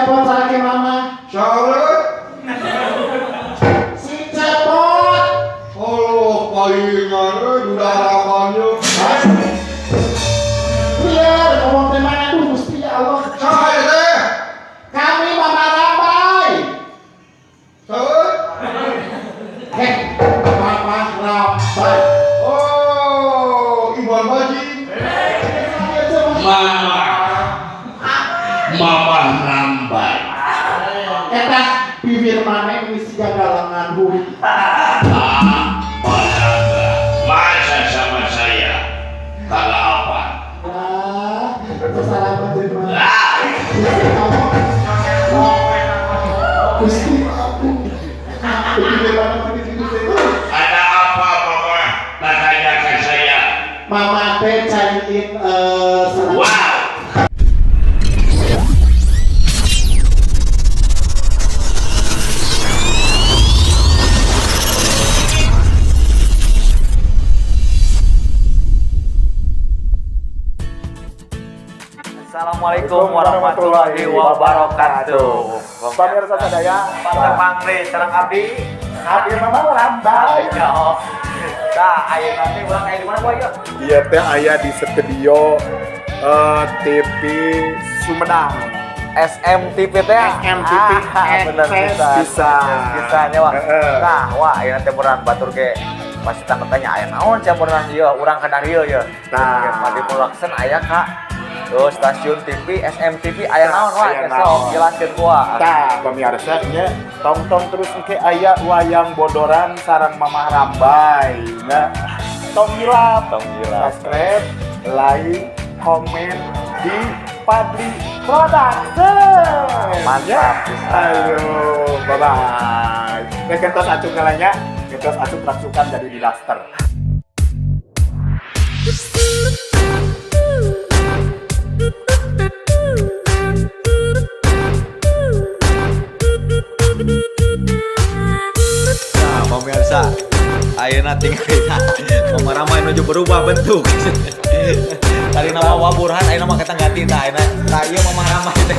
cepot sakit mama. Salah. Si cepot. Oh, palingan udah harapannya. Biar ngomong temanya tuh mesti ya Allah. Saya teh. Kami mama rambai. Salah. Mama rambai. Oh, Iwan Haji. Mama rambai. Eta bibir mana ngisi jagalangan huri. Bangga. Masa sama saya? Kagak apa? Kesalahan terima. Gusti aku. Bibir mana begitu. Ada apa mama? Tanya ke saya. Mama teh cariin Wow. Assalamualaikum warahmatullahi wabarakatuh. Pemirsa sadaya, Pak Mangri sareng abdi. abdi mama rambai. Tah, ayeuna nanti urang aya di mana boy? Ieu teh aya di studio TV Sumedang. SMTV teh. SMTV, Bener bisa. Bisa nya wah. Heeh. Nah, wah ayeuna teh beneran batur ge. Pasti tanya aya naon campuran ieu urang kana dieu ye. Nah. Mandi production aya ka stasiun TV SMTV aya naon wah Aya sok naon. jelaskeun gua. Tah, pemirsa nya tong-tong terus engke aya wayang bodoran sareng Mamah Rambai. Nah, tong hilap, subscribe, like, komen di Padli Production. Mantap. Ayo, bye-bye. Kentos acung kalanya, kentos acung rasukan jadi di daster. Nah, pemirsa, ayeuna tinggalina Mama Ramai nuju berubah bentuk. Tadi nama Waburhan, ayeuna mah kita ganti tah ayeuna. Tah ieu Mama Ramai teh.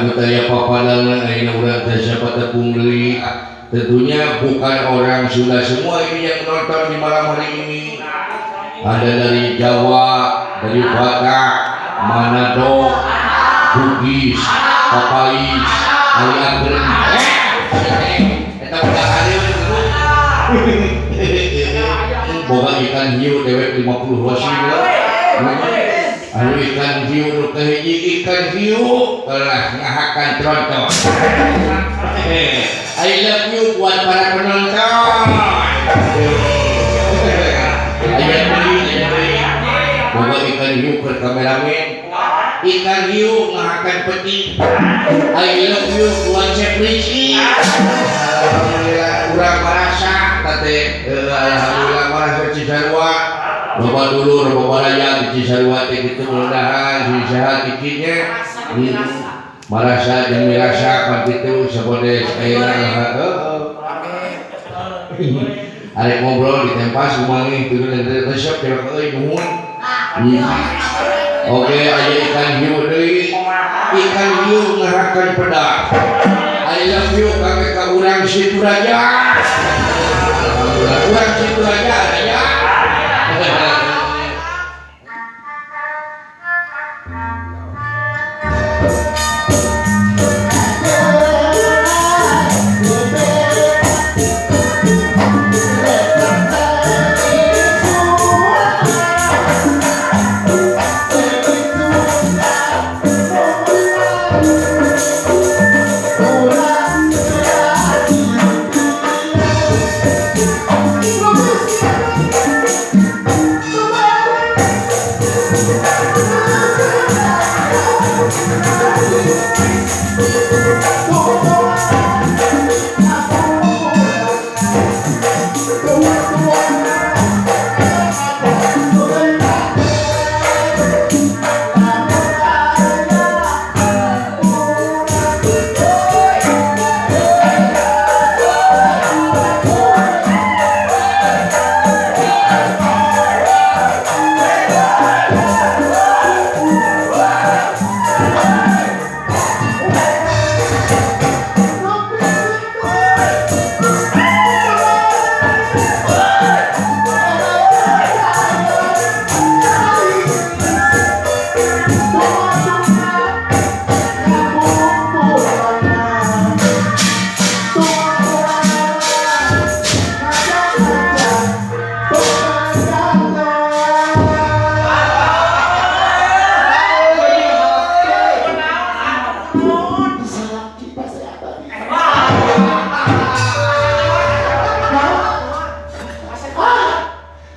Aku tanya papanan aina urang teh siapa tepung deui. Tentunya bukan orang Sunda semua ini yang menonton di malam hari ini. Ada dari Jawa, dari Batak, Manado, Bugis, Papais, Ali Ageng. Eta udah hari boga ikan hiu dewek 50 wasina. Anu ikan hiu nu kahiji ikan hiu telah ngahakan tronton. I love you buat para penonton. Ayo beli. Boga ikan hiu ke kameramen. Ikan hiu ngahakan peti. I love you buat Chef Rizky. Alhamdulillah urang merasa teh alhamdulillah merasa Cisarua. Loba dulu loba raya di Cisarua teh kitu mudah-mudahan sehat ikinya. Merasa dan merasa kan kitu sabode saeuna. Arek ngobrol di tempat sumangi turun dari resep teh euy nuhun. Oke, aya ikan hiu deui. Ikan hiu ngahakan pedas. I love you kakek ka urang Situraja. Urang Situraja ya.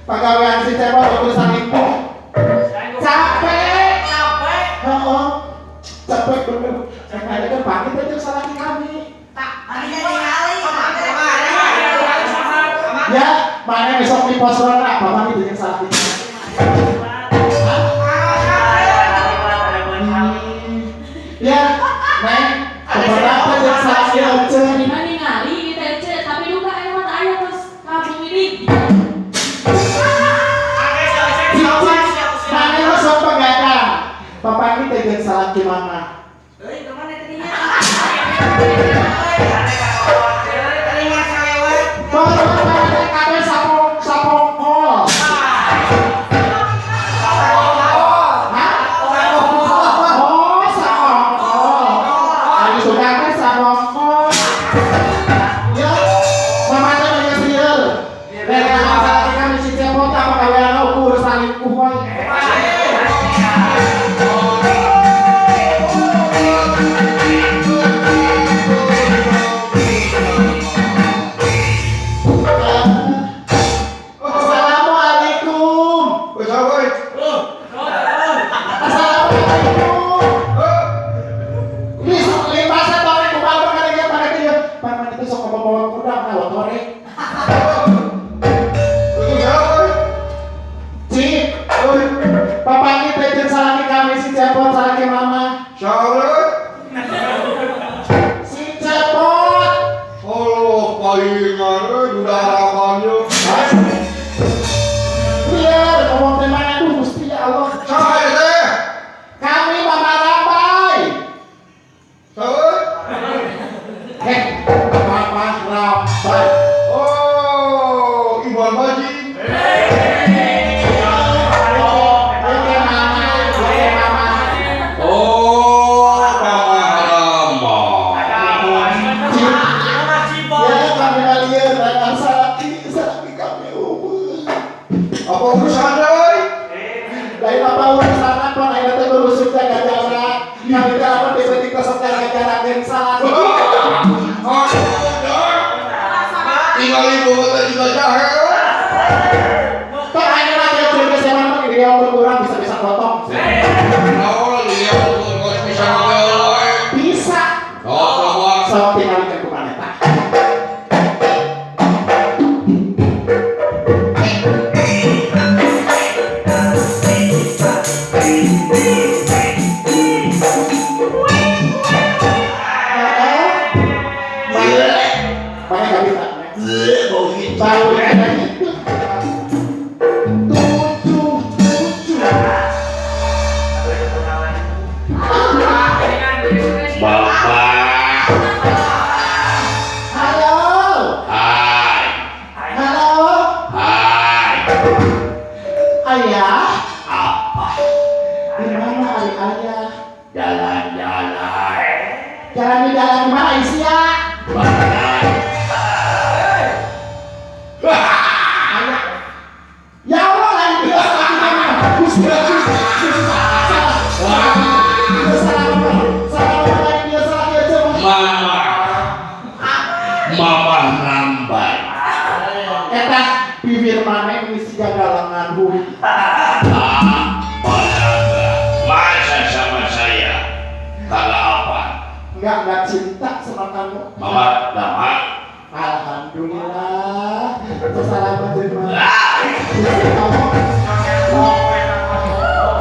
Pagawean si Cebol urusan itu capek capek bener makanya kan pagi itu salah kami ya mana besok di pos ronda bapak itu yang salah kita ya neng beberapa yang salah kita Gimana ngali di TC tapi luka emang ayah terus kampung ini Papa ini tegan salah di mama. urusan euy. Lain apa urusan apa lain teh uruskeun jaga jarak. Kami teh apa tiba-tiba sok jaga jarak dan salah. Tinggal ibu teh juga jahe. Kok ayeuna lagi jeung keseman mah dia berkurang bisa potong. Naon dia bisa ngagawe. Bisa. Oh, Sok tinggal ke bukan eta. Bapak. Halo. Hai. Halo. Hai. Ayah. Apa? Di mana ayah? Jalan-jalan. Jalan di mana Aisyah? Badan. Ya Allah lain dia salah. Gusti Mama nambai. Eta bibir mana ngisi galangan huri. Balaga. Masa sama saya? Kagak apa? Enggak cinta sama kamu. Mama nama. Alhamdulillah. Selamat terima. Ah.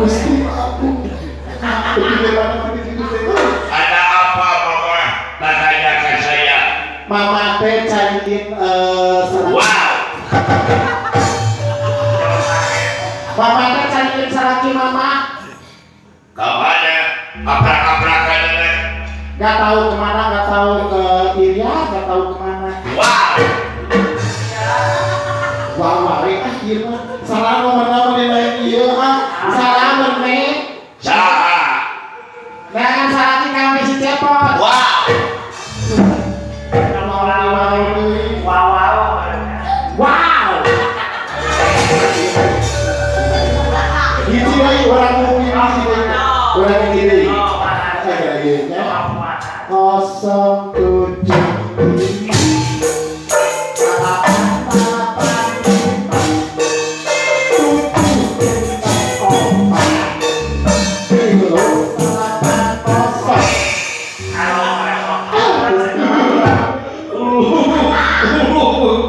Gusti aku. Bibir mana Ada apa mama? Tanyakan saya. Mama teh cariin Wow. Mama teh cariin saraki mama. Kemana? Abrak-abrakan ini. Gak tahu kemana, gak tahu ke Iria, gak tahu kemana. Wow. Wah, mari akhirnya salah nomor lain iya salah bener. Saha. Jangan saraki kami si cepot. Wow. Wow. Itu lagi orang mungkin orang ini. Lagi ya. 07.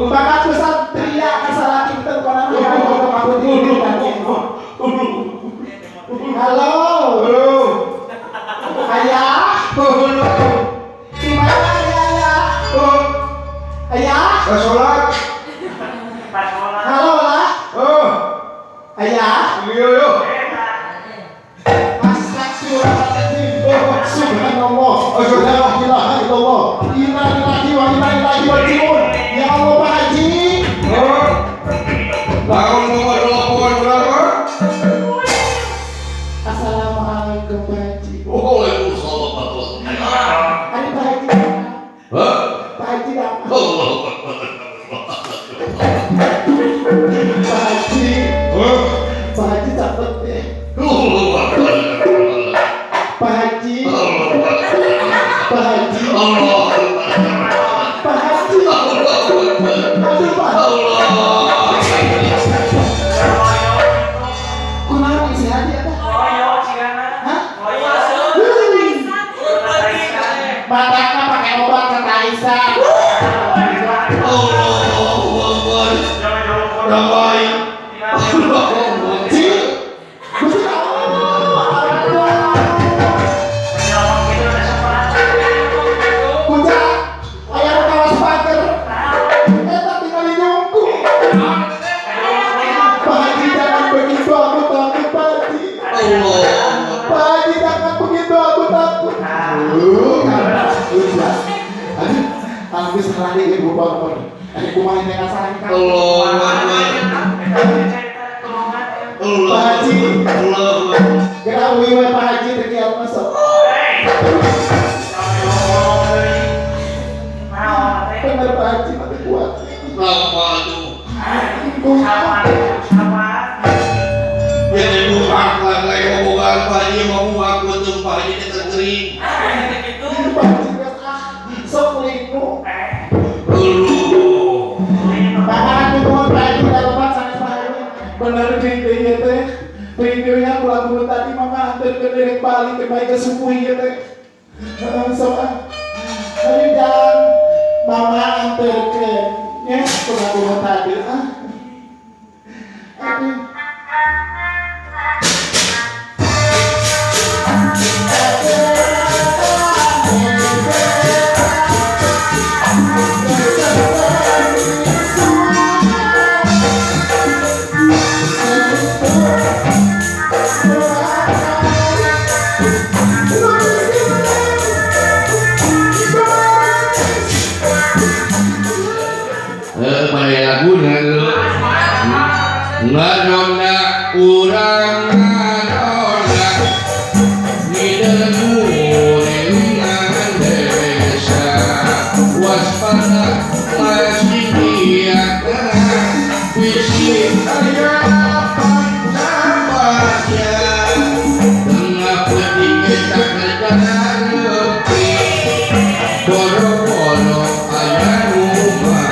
Bakat pesan tria kesalahan kita orang yang mau ini halo. Ayah. Di mana ayah? Ayah. Salat. Halo lah. Ayah. Iya. Astagfirullahaladzim. Subhanallah. La ilaha illallah. Inna lillahi wa inna ilaihi raji'un. Ya Allah Pak Haji. Tahun nomor 8 berapa? Assalamualaikum Pak Haji. Waalaikumsalam. Ada Pak Haji. Hah? Pak Haji apa? Allah. Pak Haji. Pak Haji cepet deh. Pak Haji. Pak Haji. Pak Haji. Aduh Pak. Kunaon isi Haji apa? Hah? Batakna pakai obat kata Aisyah. Allahu Akbar. Damai. Ci. Gusti Kuja, ayah kawas pager. Eta tinggal nyungku. Pak Haji jangan begitu, aku takut Pak Haji. Allah. Pak Haji jangan begitu, aku takut. Aduh, aku salah nih ibu bapak. Aku kumain dengan salah kita. Allahu Akbar. Pak Haji, Allahu Akbar. gerak wiwi Pak Haji terkiat masuk. Bener Pak Haji mati kuat. Nama itu. Kuat. ya teh. Videonya pulang tadi mama antar ke derek balik ke baik ke subuh ya teh. Soal ayo jangan mama antar ke ya pulang tadi Aduh. Pada lagu ngadona urang ngadona ngidemu dengan desa waspada masih diakan bisik ayah pancabaya tengah petik kita kerjaan lebih boro-boro ayah rumah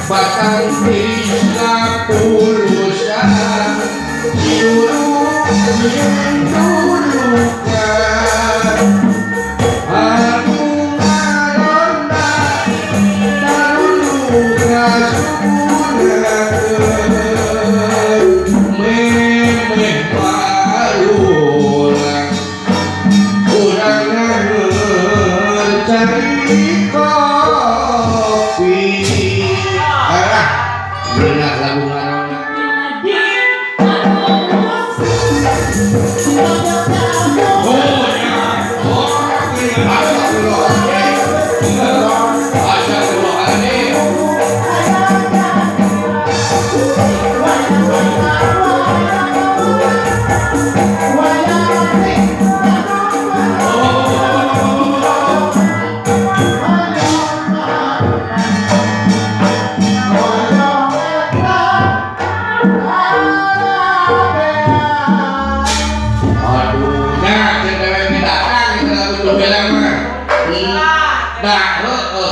batang tisna pulusan siuruh mendulukan aku ngalonda narulukan surakan memeh parulang urang cari kopi benar lagu ngarona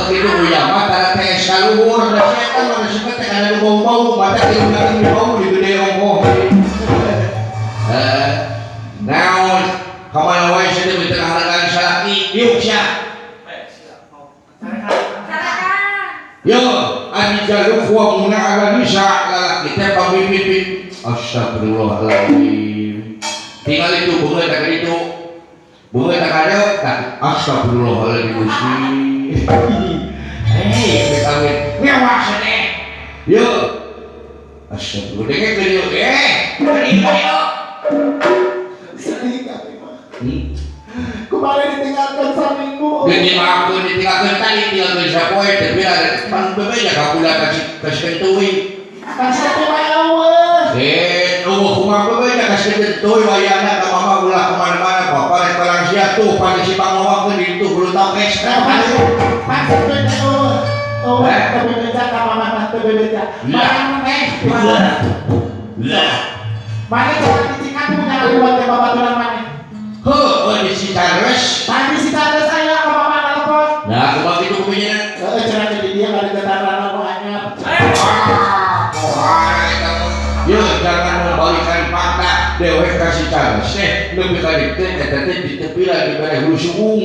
itu ya mata teh saluhur da setan mah seperti kana bau-bau mata teh ngeunaheun bau di gede ongkoh naon kamana wae saya teh tengah hargaan salaki yuk sia yo adi jaluk wa muna ala nisa lalaki teh pamimit astagfirullahaladzim tinggal itu bunga tak itu bunga tak ada astagfirullahaladzim Gusti kawin mewah sene yo astagfirullah denge ke yo terima yo sedih kali mah kemarin ditinggalkan seminggu gede aku ditinggalkan tadi tinggalkan sapoe tapi ada pan bebeja kapula kasih kentuwi kasih teman kumah bebeja kasih kentuwi wayana ka mama ulah kemana-mana bapak rek Malaysia tuh pada si pangawakeun di itu bulu tangkes masuk tapi beca sama mama tapi beca barang mana coba dicikan punya buat bapak tulang mana di si Charles tadi si tante saya ke mama telepon nah kumah itu punya cerah jadi dia nggak ada ketangan aku anyap yo jangan membalikan fakta dewek kasih Charles lebih kali teh di tepi lagi pada hulu suung